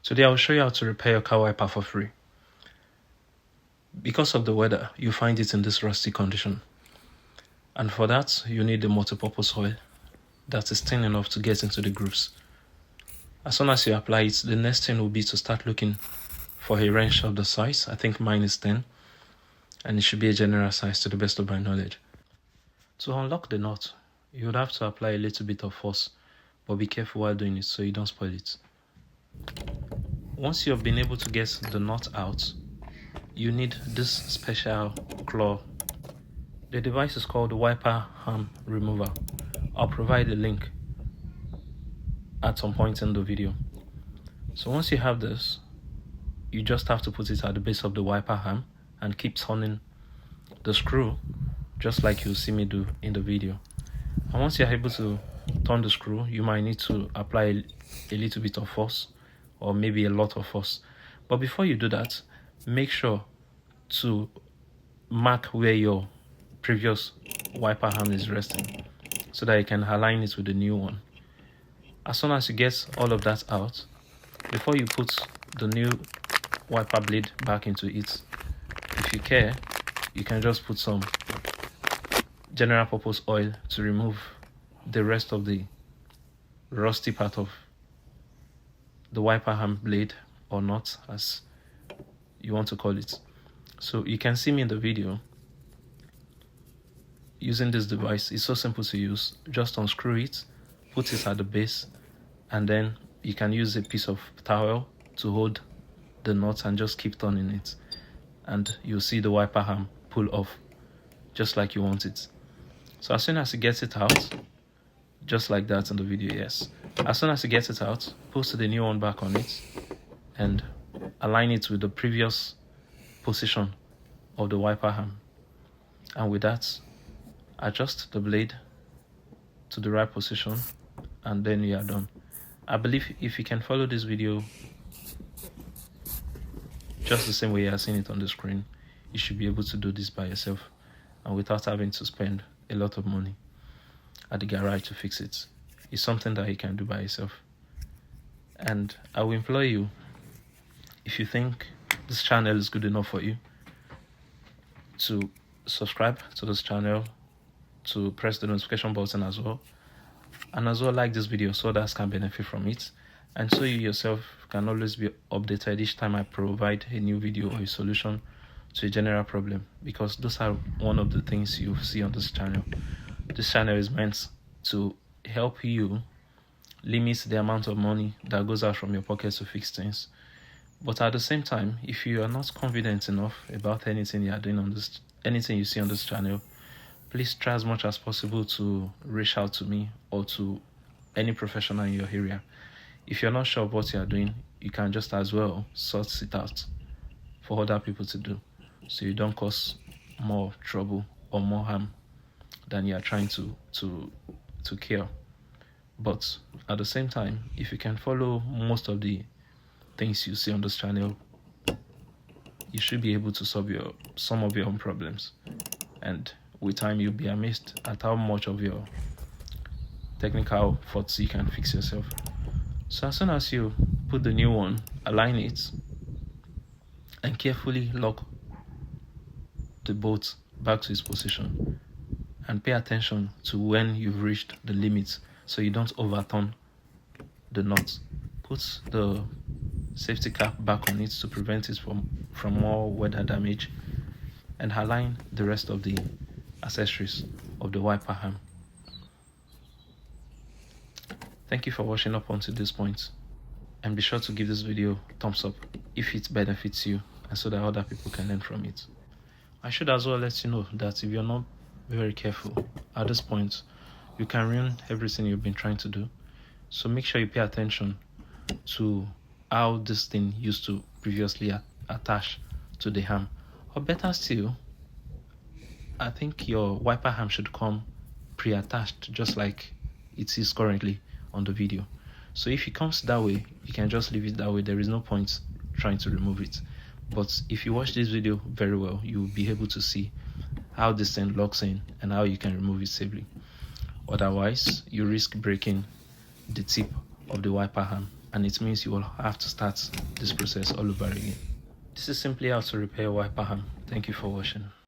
Today I'll show you how to repair your car wiper for free. Because of the weather, you find it in this rusty condition. And for that, you need a multi-purpose oil that is thin enough to get into the grooves. As soon as you apply it, the next thing will be to start looking for a wrench of the size. I think mine is 10, and it should be a general size to the best of my knowledge. To unlock the nut, you would have to apply a little bit of force, but be careful while doing it so you don't spoil it. Once you have been able to get the nut out, you need this special claw. The device is called WIPER arm remover. I'll provide a link at some point in the video. So once you have this, you just have to put it at the base of the wiper arm and keep turning the screw just like you'll see me do in the video. And once you're able to turn the screw, you might need to apply a little bit of force or maybe a lot of force. But before you do that, make sure to mark where your previous wiper arm is resting so that you can align it with the new one. As soon as you get all of that out, before you put the new wiper blade back into it, if you care, you can just put some general purpose oil to remove the rest of the rusty part of the wiper arm blade, or not, as you want to call it. So you can see me in the video using this device. It's so simple to use. Just unscrew it, put it at the base, and then you can use a piece of towel to hold the nut and just keep turning it, and you'll see the wiper arm pull off just like you want it. So as soon as you get it out, just like that in the video, yes. As soon as you get it out, put the new one back on it and align it with the previous position of the wiper arm. And with that, adjust the blade to the right position, and then you are done. I believe if you can follow this video just the same way you are seeing it on the screen, you should be able to do this by yourself and without having to spend a lot of money at the garage to fix it. It's something that you can do by yourself. And I will implore you, if you think this channel is good enough for you, to subscribe to this channel, to press the notification button as well, and as well like this video so others can benefit from it, and so you yourself can always be updated each time I provide a new video or a solution to a general problem, because those are one of the things you see on this channel. This channel is meant to help you limit the amount of money that goes out from your pocket to fix things. But at the same time, if you are not confident enough about anything you are doing on this, anything you see on this channel, please try as much as possible to reach out to me or to any professional in your area. If you're not sure of what you are doing, you can just as well sort it out for other people to do, so you don't cause more trouble or more harm than you are trying to cure. But at the same time, if you can follow most of the things you see on this channel, you should be able to solve some of your own problems. And with time, you'll be amazed at how much of your technical faults you can fix yourself. So as soon as you put the new one, align it, and carefully lock the bolt back to its position, and pay attention to when you've reached the limit so you don't overturn the nut. Put the safety cap back on it to prevent it from more weather damage, and align the rest of the accessories of the wiper arm. Thank you for watching up until this point, and be sure to give this video a thumbs up if it benefits you and so that other people can learn from it. I should as well let you know that if you're not very careful at this point, you can ruin everything you've been trying to do. So make sure you pay attention to how this thing used to previously attach to the arm. Or better still, I think your wiper arm should come pre-attached just like it is currently on the video. So if it comes that way, you can just leave it that way. There is no point trying to remove it. But if you watch this video very well, you will be able to see how this thing locks in and how you can remove it safely. Otherwise, you risk breaking the tip of the wiper arm and it means you will have to start this process all over again. This is simply how to repair wiper harm. Thank you for watching.